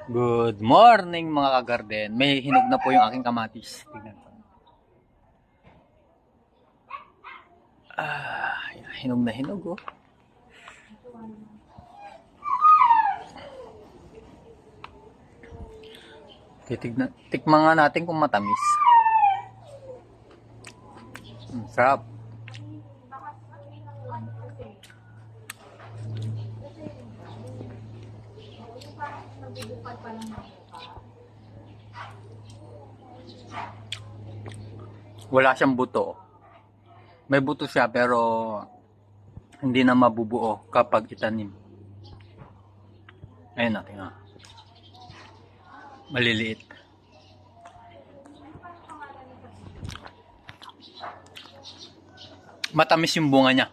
Good morning mga kagarden. May hinog na po yung aking kamatis. Tignan po. Hinog na hinog oh. Tikman nga natin kung matamis. Sarap. Wala siyang buto. May buto siya pero hindi na mabubuo kapag itanim. Ayun natin nga. Maliliit. Matamis yung bunga niya.